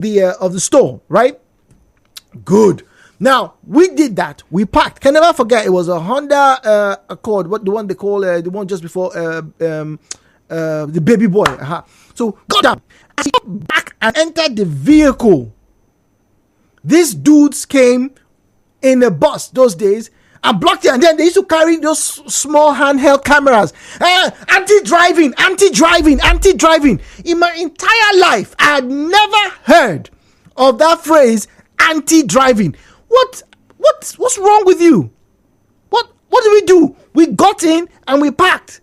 the store, right? Good. Now we did that. We parked. Can never forget. It was a Honda Accord. What the one they call the one just before the baby boy. So got down, as he got back and entered the vehicle. These dudes came in a bus those days and blocked it, and then they used to carry those small handheld cameras. Anti-driving. In my entire life, I had never heard of that phrase, anti-driving. What's wrong with you? What did we do? We got in and we parked.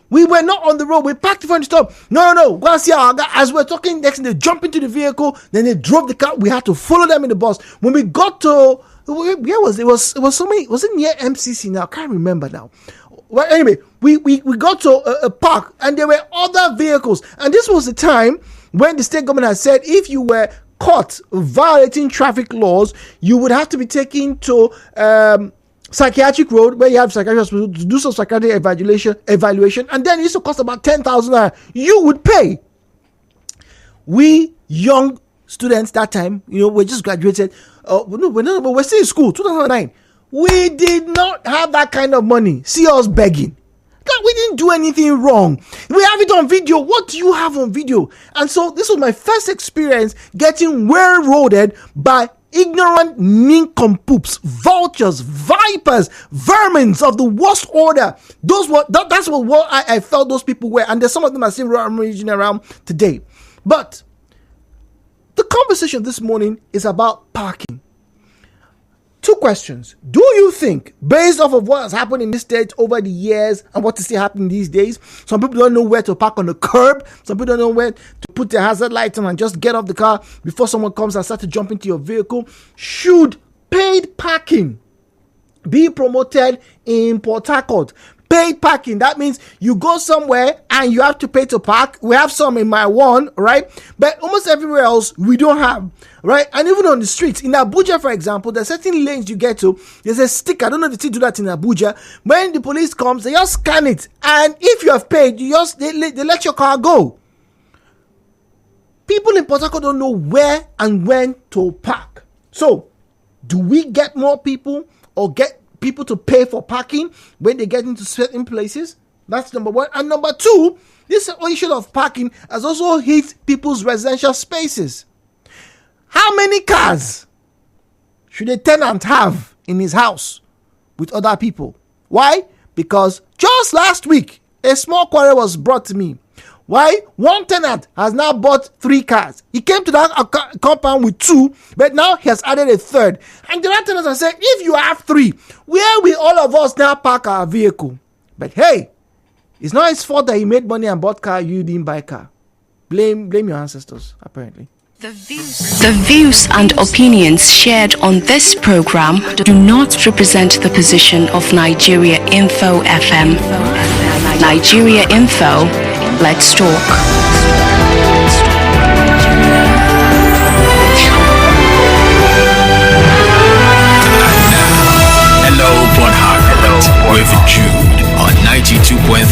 We were not on the road. We parked in front of the stop. No. Go and see our guy. As we're talking, next they jump into the vehicle. Then they drove the car. We had to follow them in the bus. When we got to, where was it? It was somewhere. Was it near MCC now? I can't remember now. Well, anyway, we got to a park and there were other vehicles. And this was the time when the state government had said if you were caught violating traffic laws, you would have to be taken to psychiatric road where you have psychiatrists to do some psychiatric evaluation, and then it used to cost about 10,000 naira. You would pay. We young students that time, we just graduated. We're still in school, 2009. We did not have that kind of money. See us begging. We didn't do anything wrong. We have it on video. What do you have on video? And so this was my first experience getting railroaded by ignorant nincompoops, vultures, vipers, vermins of the worst order. That's what I felt those people were. And there's some of them are still raging around today. But the conversation this morning is about parking. Two questions. Do you think, based off of what has happened in this state over the years and what is still happening these days, some people don't know where to park on the curb, some people don't know where to put their hazard lights on and just get off the car before someone comes and starts to jump into your vehicle? Should paid parking be promoted in Port Harcourt? Paid parking, that means you go somewhere and you have to pay to park. We have some in my one, right? But almost everywhere else we don't have, right? And even on the streets in Abuja, for example, there's certain lanes you get to. There's a sticker. I don't know if they still do that in Abuja. When the police comes, they just scan it, and if you have paid, they let your car go. People in Port Harcourt don't know where and when to park. So, do we get more people or get people to pay for parking when they get into certain places? That's number one. And number two, this issue of parking has also hit people's residential spaces. How many cars should a tenant have in his house with other people? Why? Because just last week, a small quarrel was brought to me. Why? One tenant has now bought 3 cars. He came to that compound with 2, but now he has added a 3rd. And the other tenants are saying, if you have 3, where will all of us now park our vehicle? But hey, it's not his fault that he made money and bought car, you didn't buy car. Blame your ancestors, apparently. The views and opinions shared on this program do not represent the position of Nigeriainfo FM. Nigeriainfo, let's talk. Hello, Port Harcourt, with Jude on 92.3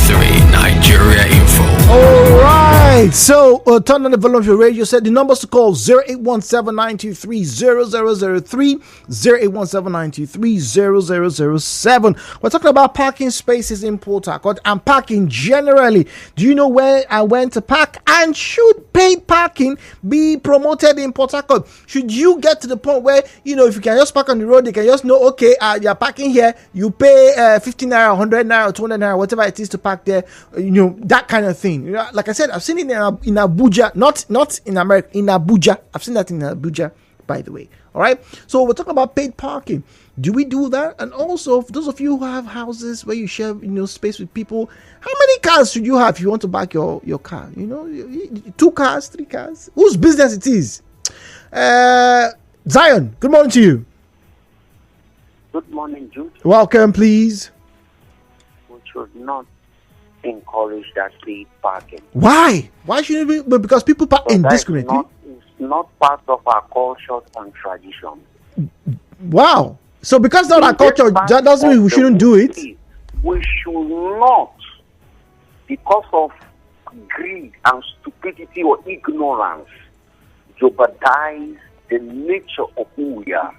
Nigeriainfo. All right, so turn on the volume of your radio. Said the numbers to call 0817-923-0003, 0817-923-0007. We're talking about parking spaces in Port Harcourt and parking generally. Do you know where and when to park? And should paid parking be promoted in Port Harcourt? Should you get to the point where, if you can just park on the road, they can just know, okay, you're parking here, you pay 15 naira, 100 naira, 200 naira, whatever it is to park there, that kind of thing. Like I said, I've seen it in Abuja, not in America, in Abuja. I've seen that in Abuja, by the way. All right. So we're talking about paid parking. Do we do that? And also, for those of you who have houses where you share, space with people, how many cars should you have if you want to back your car? 2 cars, 3 cars. Whose business it is? Zion, good morning to you. Good morning, Jude. Welcome, please. We should not encourage that paid parking. Why? Why shouldn't we? Because people park indiscriminately. It's not part of our culture and tradition. Wow. So because it's not our culture, that doesn't mean we shouldn't do it. We should not, because of greed and stupidity or ignorance, jeopardize the nature of who we are.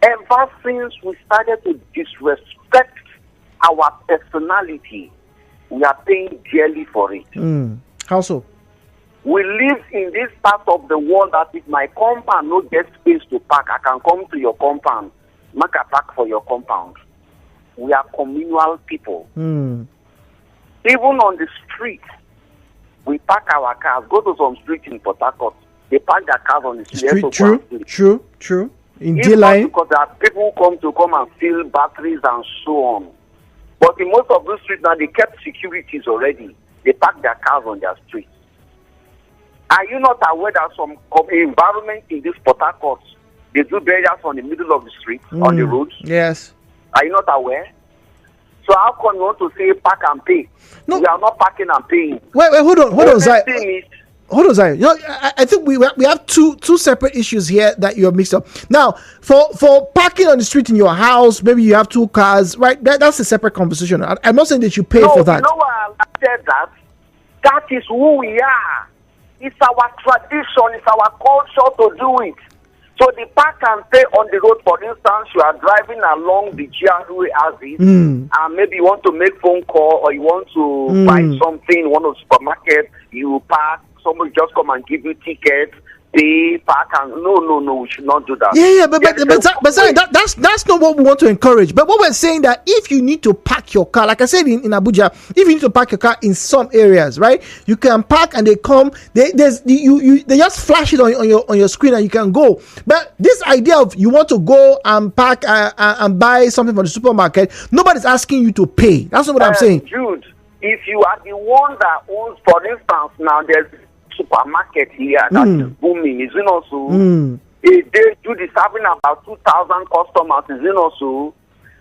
Ever since we started to disrespect our personality, we are paying dearly for it. How so? We live in this part of the world that if my compound no get space to park, I can come to your compound, make a park for your compound. We are communal people. Even on the street, we park our cars. Go to some street in Port Harcourt, they park their cars on the street. True. In it's daylight. Because there are people who come and fill batteries and so on. But in most of those streets now, they kept securities already. They park their cars on their streets. Are you not aware that some environment in this Port Harcourt, they do burials on the middle of the street, on the roads? Yes. Are you not aware? So how come you want to say park and pay? No. We are not parking and paying. Wait, hold on, Zai. Hold on, Zai. You know, I think we have two separate issues here that you have mixed up. Now, for parking on the street in your house, maybe you have two cars, right? That's a separate conversation. I'm not saying that you pay for that. You know why I said that? That is who we are. It's our tradition, it's our culture to do it. So the park and pay on the road, for instance, you are driving along the GRA axis, and maybe you want to make phone call or you want to buy something in one of the supermarket, you park, somebody just come and give you tickets, pay, park, and no, we should not do that. Yeah, but sorry, that's not what we want to encourage. But what we're saying that if you need to park your car, like I said in Abuja, if you need to park your car in some areas, right, you can park and they come, they just flash it on your screen and you can go. But this idea of you want to go and park and buy something from the supermarket, nobody's asking you to pay. That's not what I'm saying. Jude, if you are the one that owns, for instance, now there's supermarket here that is booming, is it not so? They do the serving about 2,000 customers, is it not so?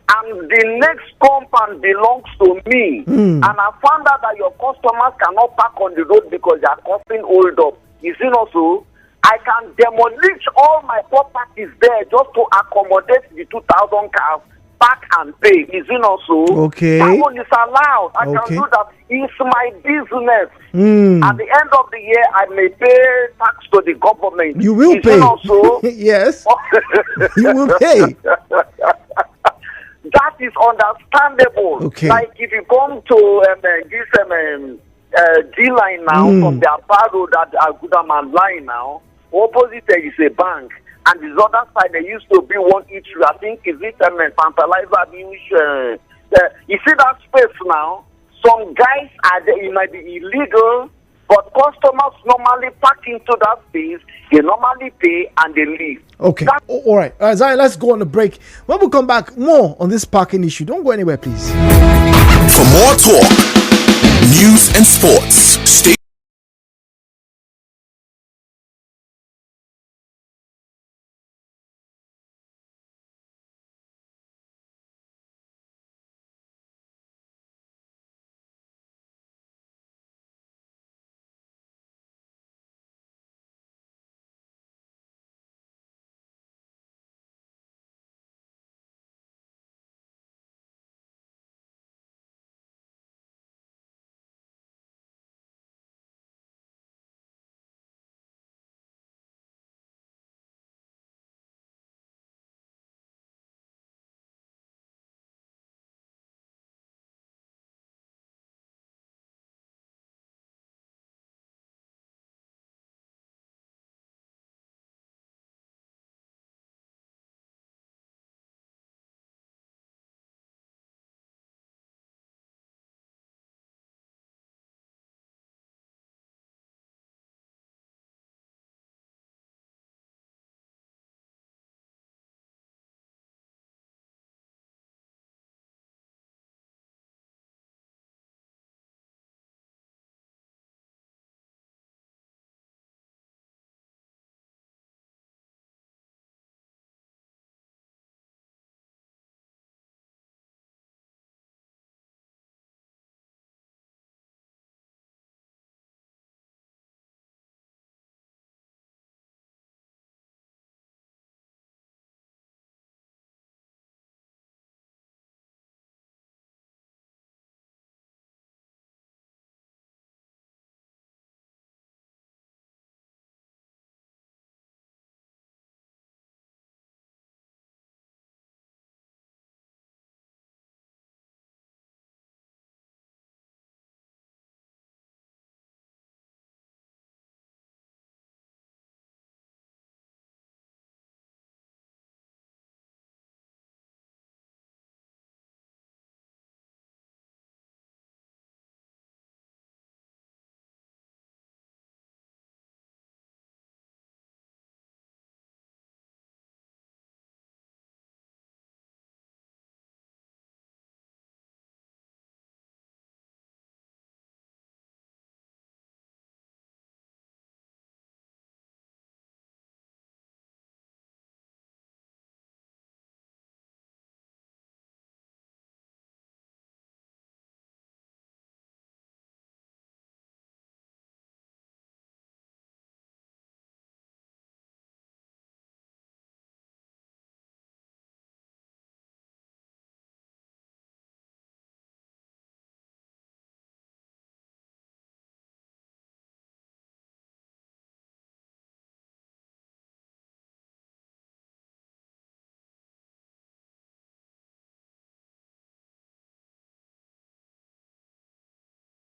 And the next compound belongs to me, and I found out that your customers cannot park on the road because they are causing hold up, is it not so? I can demolish all my properties there just to accommodate the 2,000 cars, park and pay, is it not so? Okay. That one is allowed. I can do that. It's my business. At the end of the year, I may pay tax to the government. You will pay. It also? Yes. You will pay. That is understandable. Okay. Like if you come to this D-line now, from the Apart Road at Agudaman line now, opposite there is a bank. And this other side, there used to be one issue. I think is it fertilizer use. You see that space now? Some guys are there. It might be illegal, but customers normally park into that space. They normally pay and they leave. Okay. All right, Zion, let's go on a break. When we come back, more on this parking issue. Don't go anywhere, please. For more talk, news and sports, stay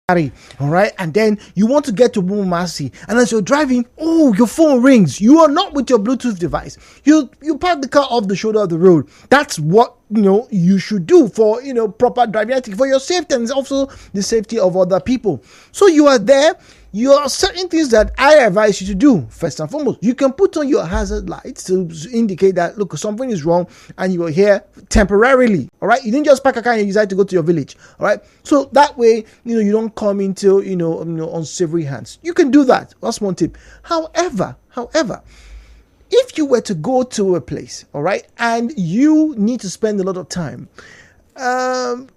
all right, and then you want to get to Bumasi, and as you're driving, your phone rings. You are not with your Bluetooth device. You park the car off the shoulder of the road. That's what you should do for proper driving ethics, for your safety and also the safety of other people. So you are there. You are certain things that I advise you to do. First and foremost, you can put on your hazard lights to indicate that look, something is wrong and you are here temporarily. All right, you didn't just park a car and you decide to go to your village. All right, so that way you don't come into unsavory hands. You can do that. That's one tip. However, if you were to go to a place, all right, and you need to spend a lot of time,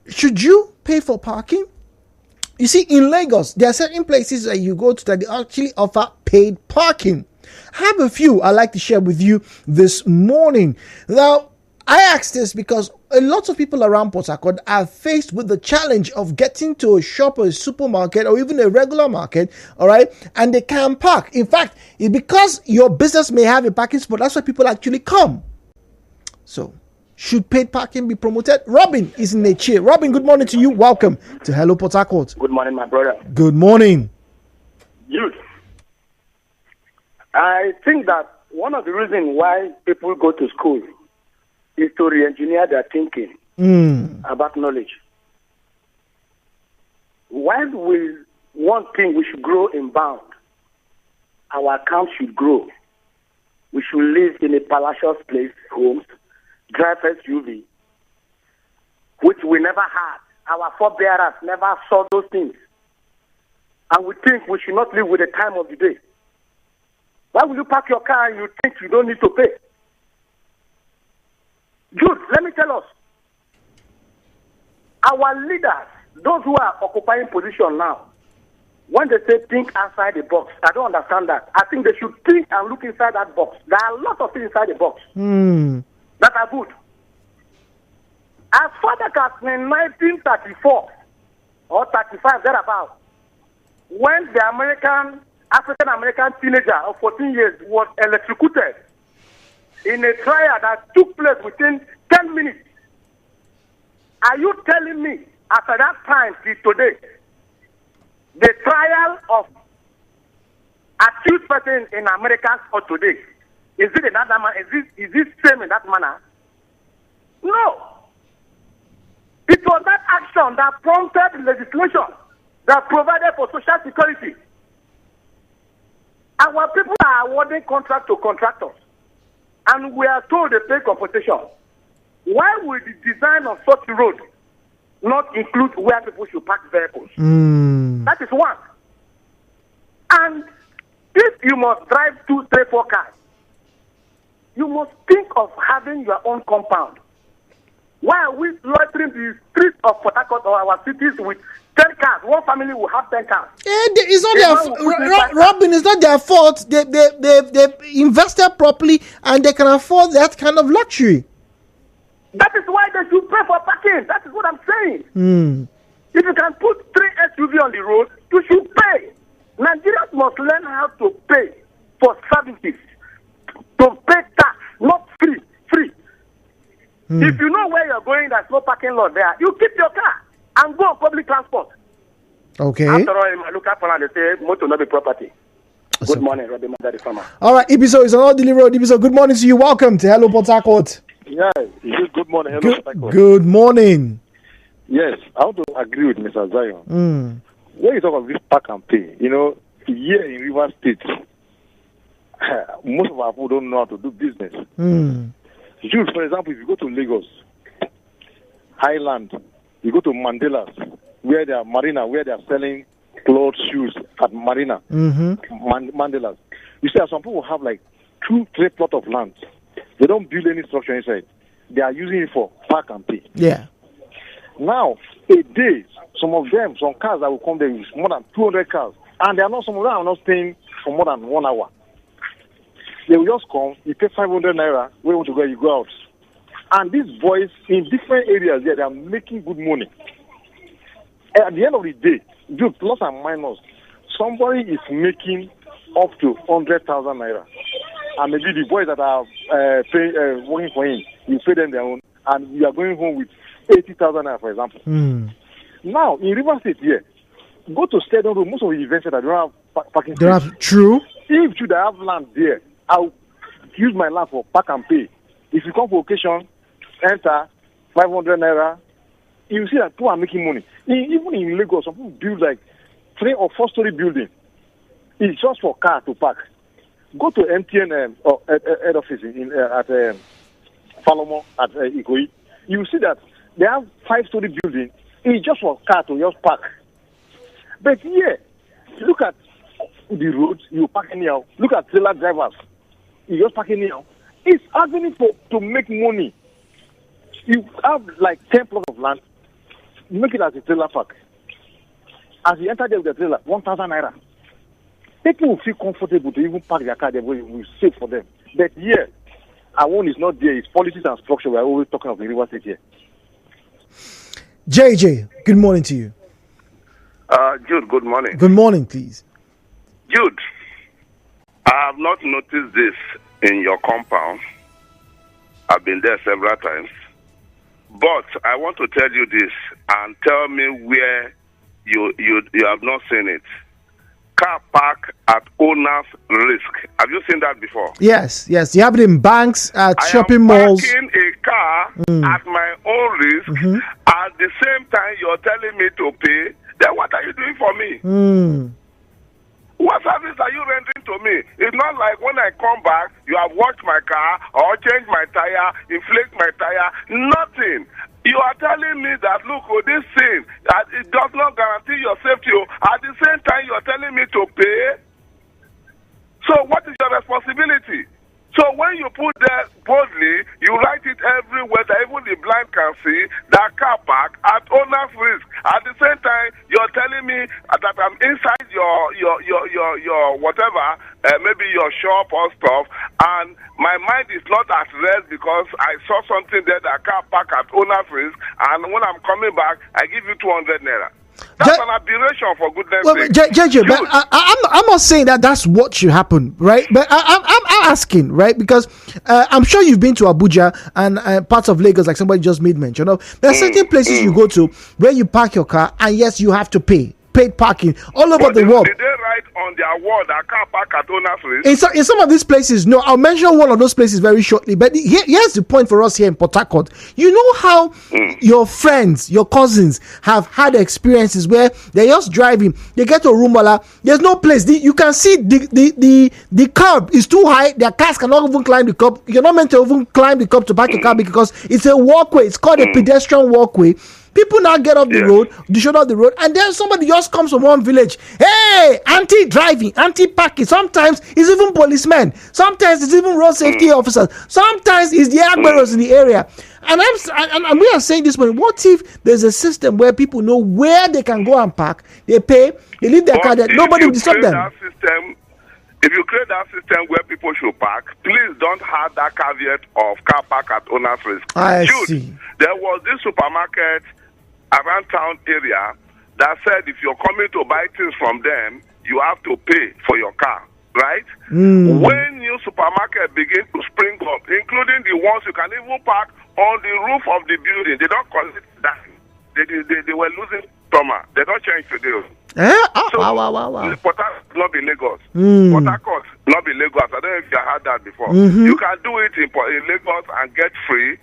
should you pay for parking? You see, in Lagos, there are certain places that you go to that they actually offer paid parking. I have a few I'd like to share with you this morning. Now, I ask this because a lot of people around Port Harcourt are faced with the challenge of getting to a shop or a supermarket or even a regular market, all right, and they can't park. In fact, it's because your business may have a parking spot, that's why people actually come. So, should paid parking be promoted? Robin is in the chair. Robin, good morning to you. Welcome to Hello Port Harcourt. Good morning, my brother. Good morning. Youth. I think that one of the reasons why people go to school is to re-engineer their thinking about knowledge. While one thing we should grow in bound, our account should grow. We should live in a palatial place, homes, drive SUV, which we never had. Our forebearers never saw those things. And we think we should not live with the time of the day. Why will you park your car and you think you don't need to pay? Jude, let me tell us. Our leaders, those who are occupying position now, when they say think outside the box, I don't understand that. I think they should think and look inside that box. There are a lot of things inside the box. That are good. As far back as in 1934 or 35, thereabout, when the African-American teenager of 14 years was electrocuted in a trial that took place within 10 minutes, are you telling me after that time till today, the trial of accused person in America for today, is it another man? Is this same in that manner? No. It was that action that prompted legislation that provided for social security. Our people are awarding contract to contractors, and we are told they pay compensation. Why would the design of such road not include where people should park vehicles? That is one. And if you must drive 2, 3, 4 cars, you must think of having your own compound. Why are we loitering the streets of Port Harcourt or our cities with 10 cars? One family will have 10 cars. It's not their Robin, it's not their fault. They invested properly and they can afford that kind of luxury. That is why they should pay for parking. That is what I'm saying. If you can put 3 SUV on the road, you should pay. Nigerians must learn how to pay for services. To pay tax, not free. If you know where you're going, there's no parking lot there, you keep your car and go on public transport. Okay. After all, in my local plan, they say motor not be property. Good morning, Robin, the farmer. All right, Ibiso is on Audley Road. Ibiso, good morning to you. Welcome to Hello Port Harcourt. Yeah, good morning. Hello, Port Harcourt. Good morning. Yes, I want to agree with Mr. Zion. When you talk of this park and pay, here in River State, most of our people don't know how to do business. Jude, for example, if you go to Lagos, Highland, you go to Mandela's, where they are Marina, where they are selling clothes, shoes at Marina, Mandela's. You see, some people have like 2-3 plots of land. They don't build any structure inside. They are using it for park and pay. Yeah. Now, a day, some cars that will come there with more than 200 cars, and some of them are not staying for more than 1 hour. They will just come, you pay 500 naira, where you want to go, you go out. And these boys in different areas there, they are making good money. At the end of the day, do plus and minus, somebody is making up to 100,000 naira. And maybe the boys that are working for him, you pay them their own, and you are going home with 80,000 naira, for example. Now, in River State here, Go to Stadium Road. Most of the events that don't have parking They space. have true. If you have land there, I'll use my land for park and pay. If you come for occasion, enter 500 naira. You see that people are making money. Even in Lagos, some people build like 3 or 4 story building. It's just for car to park. Go to MTN head office at Falomo at Ikoyi. You see that they have 5-story building. It's just for car to just park. But here, look at the roads. You park anyhow. Look at trailer drivers. You just park anyhow. It's happening to make money. You have like 10 plots of land. Make it as a trailer park. As you enter there with the trailer, 1,000 naira. People will feel comfortable to even park their car there. We will save for them. But here, our own is not there. It's policies and structure. We're always talking of the River State here. JJ, good morning to you. Jude, good morning. Good morning, please. Jude, I have not noticed this in your compound. I've been there several times. But I want to tell you this and tell me where you have not seen it. Car park at owner's risk. Have you seen that before? Yes. You have it in banks, at shopping malls. I am parking a car at my own risk. At the same time, you're telling me to pay. Then what are you doing for me? What service are you rendering to me? It's not like when I come back, you have washed my car or changed my tire, inflate my tire. Nothing. You are telling me that, look, this thing, it does not guarantee your safety. At the same time, you are telling me to pay. So what is your responsibility? So when you put there boldly, you write it everywhere that even the blind can see, that car park at owner's risk. At the same time, you're telling me that I'm inside your whatever, maybe your shop or stuff, and my mind is not at rest because I saw something there that car park at owner's risk, and when I'm coming back, I give you 200 naira. That's an aberration, for goodness sake. JJ, but I'm not saying that that's what should happen, right? But I'm asking, right? Because I'm sure you've been to Abuja and parts of Lagos, like somebody just made mention of. There are certain places you go to where you park your car, and yes, you have to pay. Paid parking all over the world. Did they write on their wall that car park at owner's risk? In some of these places, no. I'll mention one of those places very shortly. But here's the point for us here in Port Harcourt. You know how your friends, your cousins have had experiences where they're just driving, they get to Rumbala, there's no place. You can see the curb is too high. Their cars cannot even climb the curb. You're not meant to even climb the curb to park your car because it's a walkway. It's called a pedestrian walkway. People now get off the road, they should off the road, and then somebody just comes from one village. Hey, anti-driving, anti-parking. Sometimes it's even policemen. Sometimes it's even road safety officers. Sometimes it's the admirals in the area. And we are saying this morning, what if there's a system where people know where they can go and park, they pay, they leave their car there, nobody will disturb them. If you create that system where people should park, please don't have that caveat of car park at owner's risk. I see. There was this supermarket around town area that said if you're coming to buy things from them, you have to pay for your car, right? When new supermarket begin to spring up, including the ones you can even park on the roof of the building, they don't call it that. They were losing summer. They don't change today. Wow. Port Harcourt not be Lagos. Port Harcourt not be Lagos. I don't know if you heard that before. You can do it in Lagos and get free.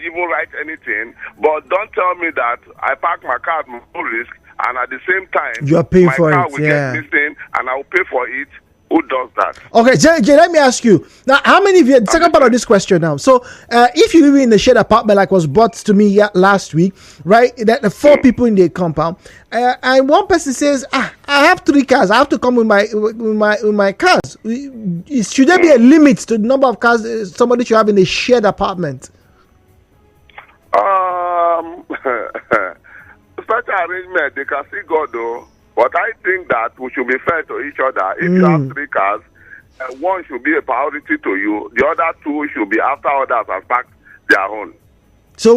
You won't write anything, but don't tell me that I park my car at my own risk, and at the same time, you are paying my for car it. will get missing, and I will pay for it. Who does that? Okay, JJ, let me ask you now. How many of you? The second part of this question now. So, if you live in the shared apartment, like was brought to me last week, right? That the 4 people in the compound, and one person says, "I have 3 cars. I have to come with my cars." Should there be a limit to the number of cars somebody should have in a shared apartment? Such arrangement, they can see God though. But I think that we should be fair to each other. If you have 3 cars, one should be a priority to you. The other 2 should be after others have packed their own. So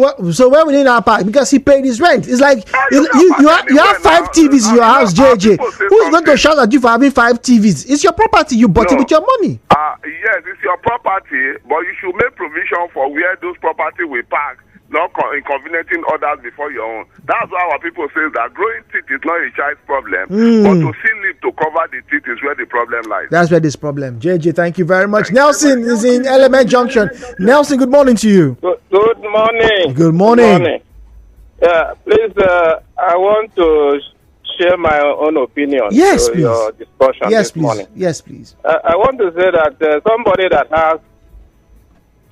where we need our park? Because he paid his rent. It's like you have 5 TVs in your house, JJ. Who's going to shout at you for having 5 TVs? It's your property. You bought it with your money. Yes, it's your property, but you should make provision for where those property will park. not inconveniencing others before your own. That's why our people say that growing teeth is not a child's problem, but to still live to cover the teeth is where the problem lies. That's where this problem. JJ, thank you very much. Nelson is in Element Junction. Nelson, good morning to you. Good morning. Good morning. Yeah, please, I want to share my own opinion. Yes, to please. Your discussion Yes, this please. morning. Yes, please. I want to say that somebody that has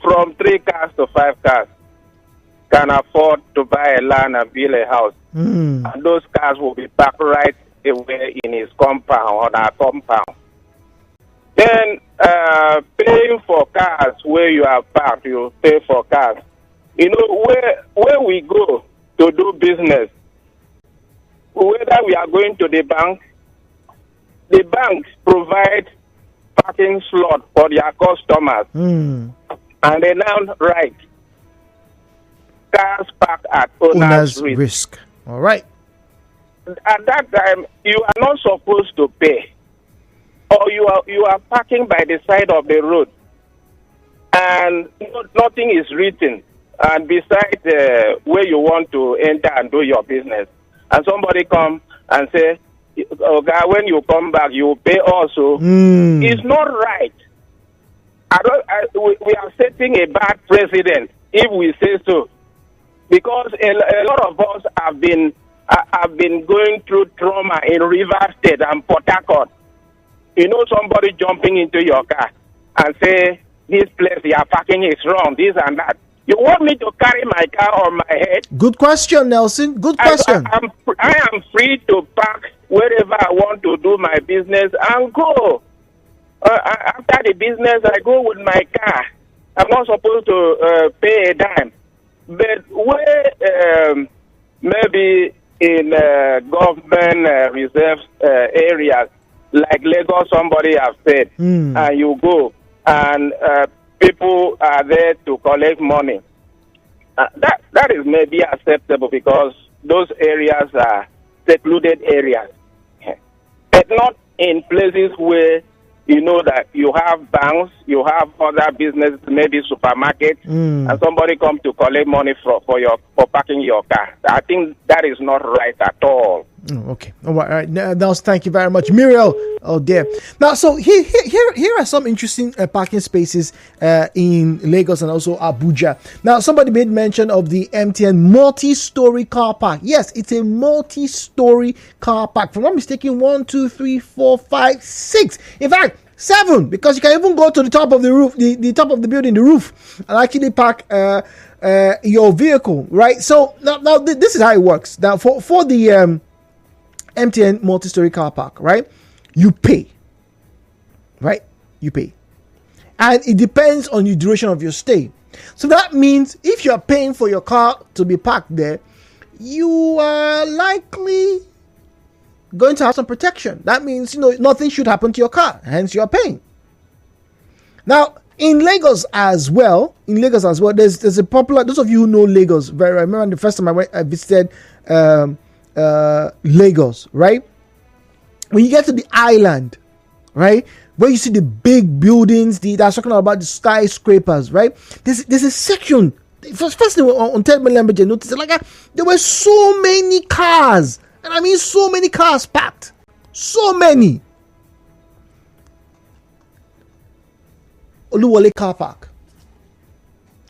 from 3 cars to 5 cars can afford to buy a land and build a house. And those cars will be parked right away in his compound or our compound. Then paying for cars where you are parked, you pay for cars. You know, where we go to do business, whether we are going to the banks provide parking slot for their customers. And they now write cars parked at owner's risk. All right. At that time, you are not supposed to pay. Or you are parking by the side of the road. And nothing is written. And beside where you want to enter and do your business. And somebody come and say, okay, when you come back, you pay also. It's not right. We are setting a bad precedent if we say so. Because a lot of us have been going through trauma in Rivers State and Port Harcourt. You know, somebody jumping into your car and say, this place you are parking is wrong, this and that. You want me to carry my car on my head? Good question, Nelson. Good question. I am free to park wherever I want to do my business and go. After the business, I go with my car. I'm not supposed to pay a dime. But where maybe in government reserve areas, like Lagos, somebody have said, and you go, and people are there to collect money. That is maybe acceptable because those areas are secluded areas. But not in places where you know that you have banks, you have other businesses, maybe supermarkets, and somebody come to collect money for parking your car. I think that is not right at all. Okay. All right. Now, thank you very much, Muriel. Oh dear. Now, so here are some interesting parking spaces in Lagos and also Abuja. Now, somebody made mention of the MTN multi-story car park. Yes, it's a multi-story car park. If I'm not mistaken, 1, 2, 3, 4, 5, 6. In fact, 7, because you can even go to the top of the roof, the top of the building, the roof, and actually park your vehicle. Right. So now this is how it works. Now, for the MTN multi-story car park, right? You pay. Right? You pay. And it depends on the duration of your stay. So that means if you're paying for your car to be parked there, you are likely going to have some protection. That means, nothing should happen to your car. Hence, you're paying. Now, in Lagos as well, there's a popular, those of you who know Lagos very well, I remember the first time I visited Lagos, right? When you get to the island, right, where you see the big buildings, that's talking about the skyscrapers, right? There's a section. First thing on Telegram, notice there were so many cars, and I mean so many cars packed, so many. Oluwole car park.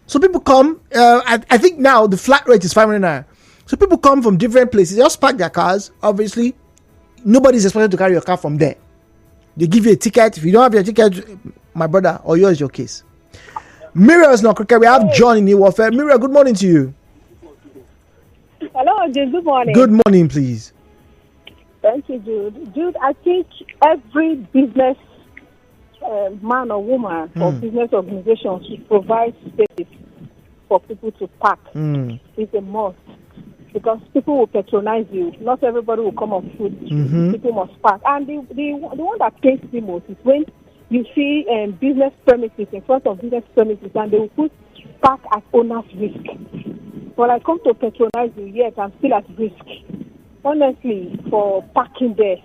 So people come. I think now the flat rate is 500 naira. So people come from different places, just park their cars. Obviously, nobody's expected to carry your car from there. They give you a ticket. If you don't have your ticket, my brother, or yours, your case. Miriam is not cricket. We have John in the warfare. Miriam, good morning to you. Hello, Jude. Good morning. Good morning, please. Thank you, Jude. Jude, I think every business man or woman or business organization should provide spaces for people to park. It's a must. Because people will patronize you. Not everybody will come on foot. People must park. And the one that pains me most is when you see business premises in front of business premises and they will put park at owner's risk. When I come to patronize you, yet I'm still at risk. Honestly, for parking there,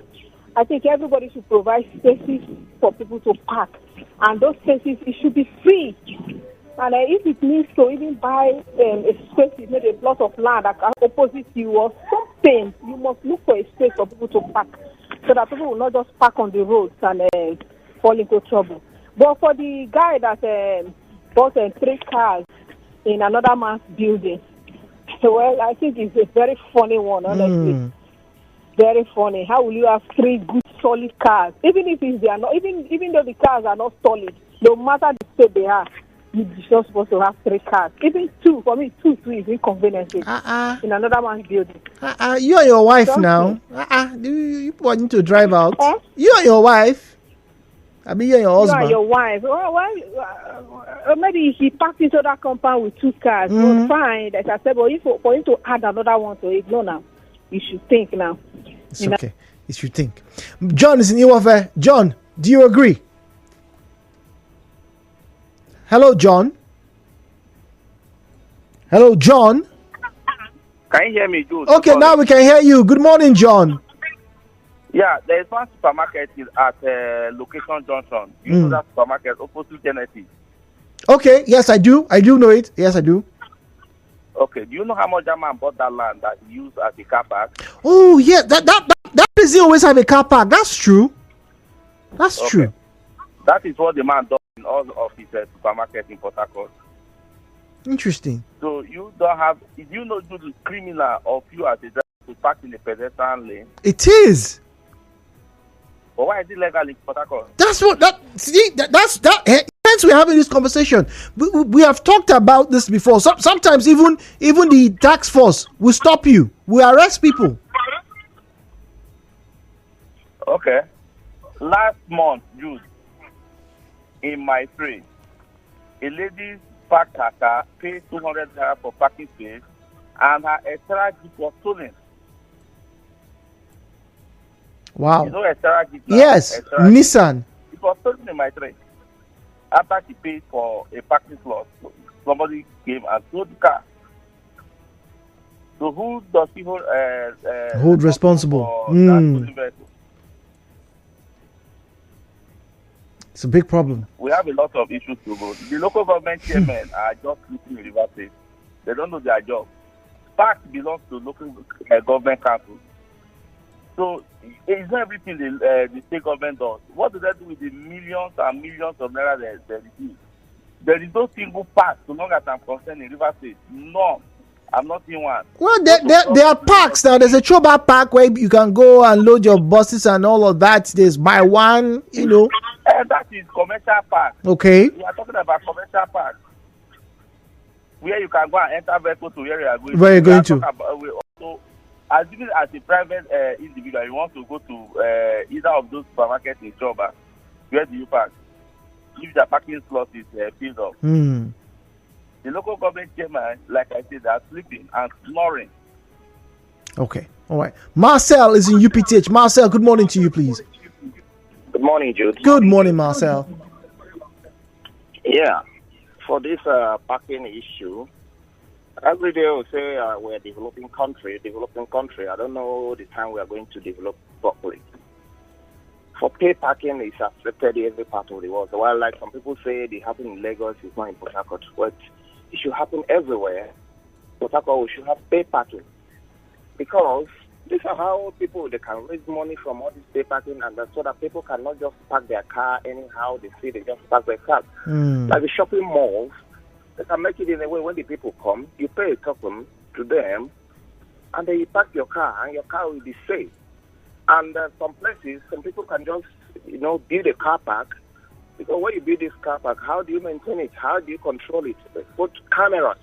I think everybody should provide spaces for people to park. And those spaces, it should be free. And if it means to even buy a space, maybe a plot of land that can opposite you or something, you must look for a space for people to park so that people will not just park on the roads and fall into trouble. But for the guy that bought 3 cars in another man's building, well, I think it's a very funny one, honestly. Very funny. How will you have 3 good solid cars, even if they are not, even though the cars are not solid, no matter the state they are, you're just supposed to have 3 cars. Even 2, for me, 2 is inconvenient in another man's building. You and your wife now. You want to drive out? You and your wife. I mean, you and your husband. You and your wife. Well, maybe he parked into that compound with 2 cars. No, fine. Like I said, but if for him to add another one to it, no, now you should think now. It's okay. You should think. John is in Iwafe. John, do you agree? Hello, John. Hello, John. Can you hear me, Jude? Okay, now we can hear you. Good morning, John. Yeah, there is one supermarket at Location Junction. You know that supermarket opposite Genesis. Okay, yes, I do. I do know it. Yes, I do. Okay, do you know how much that man bought that land that he used as a car park? Oh, yeah, that place always have a car park. That's true. That's true. That is what the man does in all of his supermarkets in Port Harcourt. Interesting. So you don't have, if you know, do the criminal of you as a driver to park in the pedestrian lane. It is. But why is it legal in Port Harcourt? That's what hence we're having this conversation. We have talked about this before. Sometimes even the tax force will stop you. We arrest people. Okay. Last month, Jude, in my trade, a lady parked her car, paid 200 naira for parking space, and her extra Jeep was stolen. Wow. You know extra Jeep? Yes, Nissan. It was stolen in my trade. After she paid for a parking slot, somebody came and stole the car. So who does he hold responsible? It's a big problem. We have a lot of issues to go. The local government chairmen are just sleeping in River State. They don't know their job. Parks belongs to local government council. So it's not everything the state government does. What do they do with the millions and millions of naira they receive? There is no single park, so long as I'm concerned, in River State. None. I'm not seeing one. Well, there are parks now. There's a Choba Park where you can go and load your buses and all of that. There's buy one, you know. That is commercial park. Okay. We are talking about commercial park, where you can go and enter vehicle to where you are going. Where you're going to. We also, as a private individual, you want to go to either of those supermarkets in Choba. Where do you park? If the parking slot is filled up. The local government chairman, like I said, they are sleeping and snoring. Okay. All right. Marcel is in UPTH. Marcel, good morning to you, please. Good morning, Jude. Good morning, Marcel. Yeah. For this parking issue, every day we say we're a developing country. I don't know the time we are going to develop properly. For pay parking, it's affected every part of the world. While like some people say they happen in Lagos, it's not in Port Harcourt. But it should happen everywhere. Port Harcourt, we should have pay parking. Because these are how people, they can raise money from all this pay parking, and so that people cannot just park their car anyhow they see, they just park their car. Like the shopping malls, they can make it in a way when the people come, you pay a token to them, and then you park your car, and your car will be safe. And some places, some people can just, build a car park. Because when you build this car park, how do you maintain it? How do you control it? Put cameras.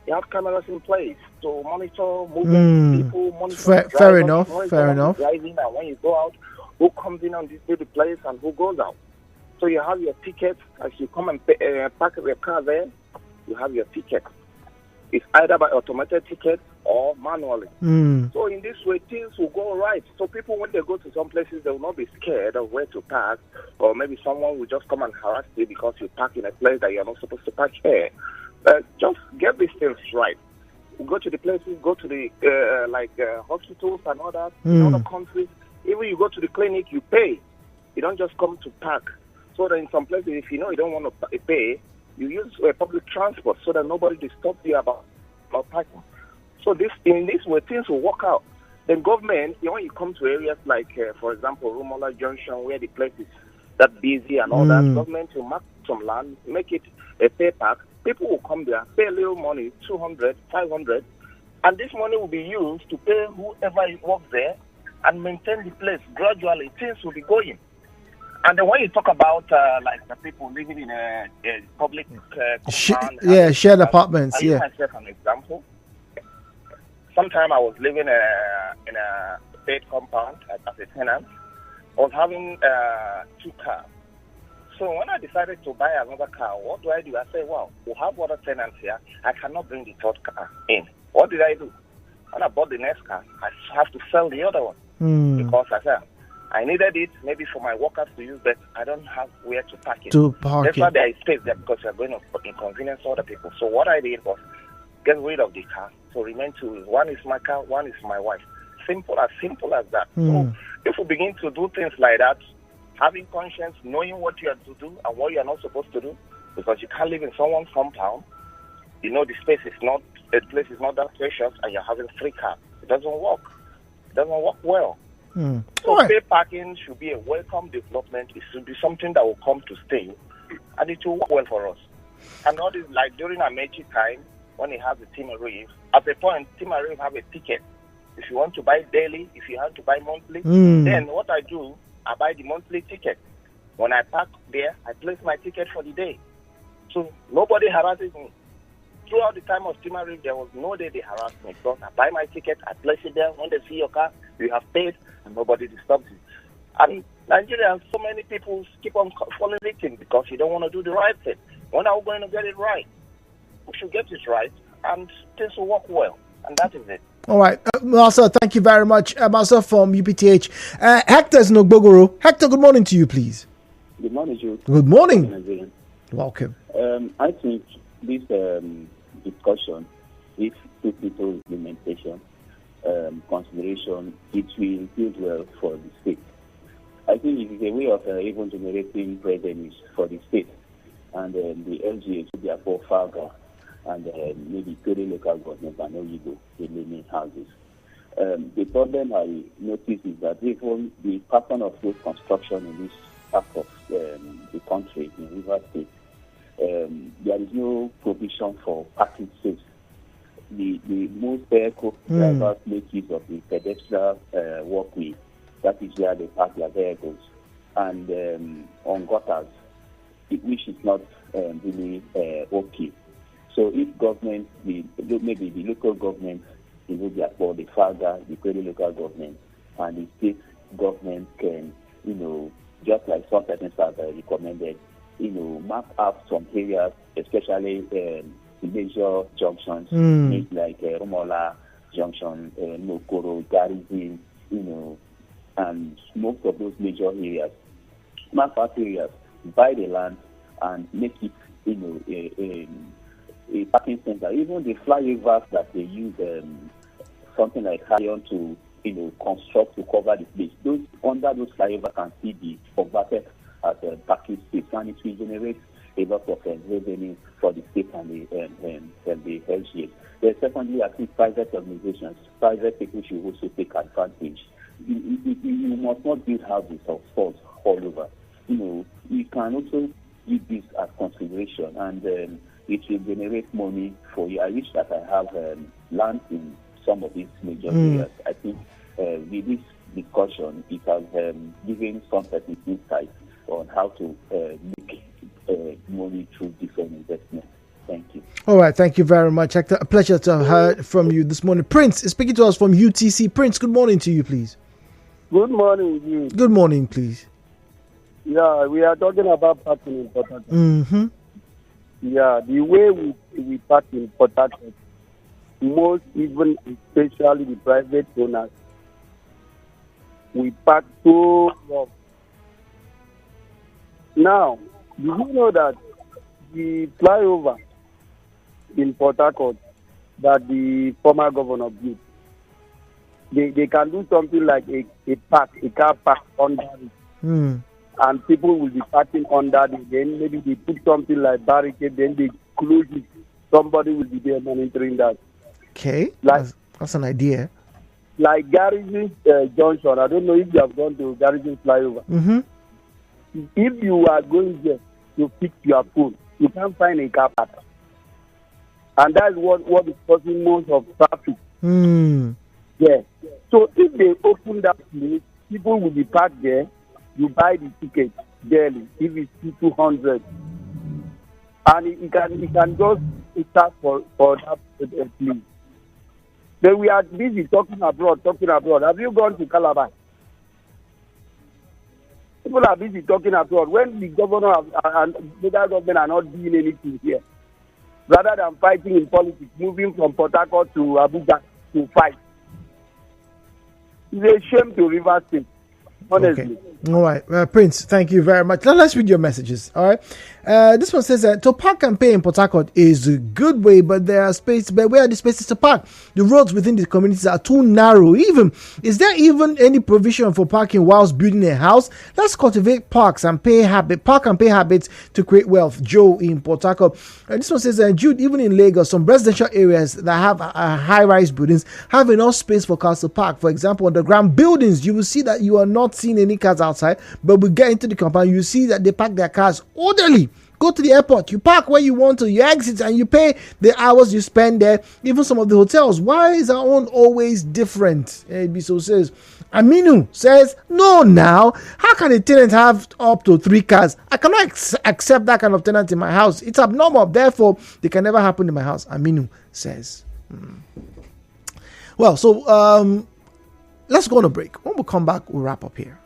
You have cameras in place to monitor movement, people, monitor fair enough. Driving, and when you go out, who comes in on this building place and who goes out. So you have your ticket. As you come and park your car there, you have your ticket. It's either by automated ticket or manually. So in this way, things will go right. So people, when they go to some places, they will not be scared of where to park, or maybe someone will just come and harass you because you park in a place that you're not supposed to park here. Just get these things right. Go to the places, go to the hospitals and all that. In other countries, even you go to the clinic, you pay. You don't just come to park. So that in some places, if you know you don't want to pay, You use public transport so that nobody disturbs you about parking. So in this way, things will work out. Then government, when you come to areas like, for example, Rumola Junction, where the place is that busy and all that, government will mark some land, make it a pay park. People will come there, pay a little money, 200, 500, and this money will be used to pay whoever works there and maintain the place. Gradually, things will be going. And then when you talk about like the people living in a public compound, shared apartments. I use myself an example. Sometime I was living in a state compound as a tenant. I was having 2 cars. So when I decided to buy another car, what do? I say, wow, we have other tenants here. I cannot bring the 3rd car in. What did I do? When I bought the next car, I have to sell the other one because I said I needed it maybe for my workers to use, but I don't have where to park it. That's why there is space there because we are going to inconvenience other people. So what I did was get rid of the car. So remain 2. One is my car, one is my wife. Simple as that. So if we begin to do things like that, having conscience, knowing what you have to do and what you are not supposed to do, because you can't live in someone's compound. You know the place is not that spacious, and you're having 3 cars. It doesn't work. It doesn't work well. So pay parking should be a welcome development. It should be something that will come to stay, and it will work well for us. And all this, like during Amechi time, when he has the Timarive, at a point, Timarive have a ticket. If you want to buy daily, if you have to buy monthly, then what I do, I buy the monthly ticket. When I park there, I place my ticket for the day. So nobody harasses me. Throughout the time of Timarive, there was no day they harassed me. Because I buy my ticket, I place it there. When they see your car, you have paid, and nobody disturbs you. And Nigerians, so many people keep on falling victim because you don't want to do the right thing. When are we going to get it right? We should get it right, and things will work well. And that is it. All right. Marcel, thank you very much. Marcel from UPTH. Hector is Nogbogoro. Hector, good morning to you, please. Good morning, Jude. Good morning. Welcome. I think this discussion, if put into implementation, consideration, it will build well for the state. I think it is a way of even generating revenues for the state. And the LGA should therefore further and maybe 30 local governments and Oyibo, the living houses. The problem I noticed is that even the pattern of road construction in this part of the country, in River State, there is no provision for parking space. The most vehicle drivers make use of the pedestrian walkway. That is where they park their vehicles. And on gutters, which is not really okay. So if government, maybe the local government, for the father, the very local government, and the state government can, just like some persons have recommended, map out some areas, especially the major junctions, like Rumola Junction, Mokoro, Garrison, and most of those major areas. Map out areas, buy the land, and make it, a parking center. Even the flyovers that they use, something like iron to, construct to cover the place. Those under those flyovers can still be converted as a parking space, and it will generate a lot of revenue for the state and the LGA. Secondly, I think private organizations, private people should also take advantage. You must not build houses of stores all over. You can also use this as consideration, and it will generate money for you. I wish that I have land in some of these major areas. I think with this discussion, it has given some certain insight on how to make money through different investments. Thank you. All right, thank you very much, Hector. A pleasure to have heard from you this morning. Prince is speaking to us from UTC. Prince, good morning to you, please. Good morning, you. Good morning, please. Yeah, we are talking about parking in Port Harcourt. Mm-hmm. Yeah, the way we park in Port Harcourt, most even especially the private owners, we park so long. Now, do you know that the flyover in Port Harcourt that the former governor built, they can do something like a car park under it. and people will be parking under it. Then maybe they put something like barricade, then they close it. Somebody will be there monitoring that. Okay, that's an idea. Like Garrison Junction, I don't know if you have gone to Garrison Flyover. Mm-hmm. If you are going there to fix your phone, you can't find a car park. And that's what is causing most of traffic. Yeah. So if they open that place, people will be parked there. You buy the ticket daily, if it's 200. And it can just start for that place. Then we are busy talking abroad. Have you gone to Calabar? People are busy talking abroad. When the governor and the government are not doing anything here, rather than fighting in politics, moving from Port Harcourt to Abuja to fight. It's a shame to Rivers State, honestly. Okay. All right. Prince, thank you very much. Now let's read your messages. All right. This one says to park and pay in Port Harcourt is a good way, but there are spaces. But where are the spaces to park? The roads within the communities are too narrow. Is there even any provision for parking whilst building a house? Let's cultivate park and pay habits to create wealth. Joe in Port Harcourt. This one says Jude, even in Lagos, some residential areas that have high-rise buildings have enough space for cars to park. For example, underground buildings, you will see that you are not seeing any cars outside, but we get into the compound, you see that they park their cars orderly. Go to the airport, you park where you want to, you exit and you pay the hours you spend there. Even some of the hotels, why is our own always different? Biso says. Aminu says, no now, how can a tenant have up to 3 cars? I cannot accept that kind of tenant in my house. It's abnormal, therefore they can never happen in my house. Aminu says. Well, so let's go on a break. When we come back, we'll wrap up here.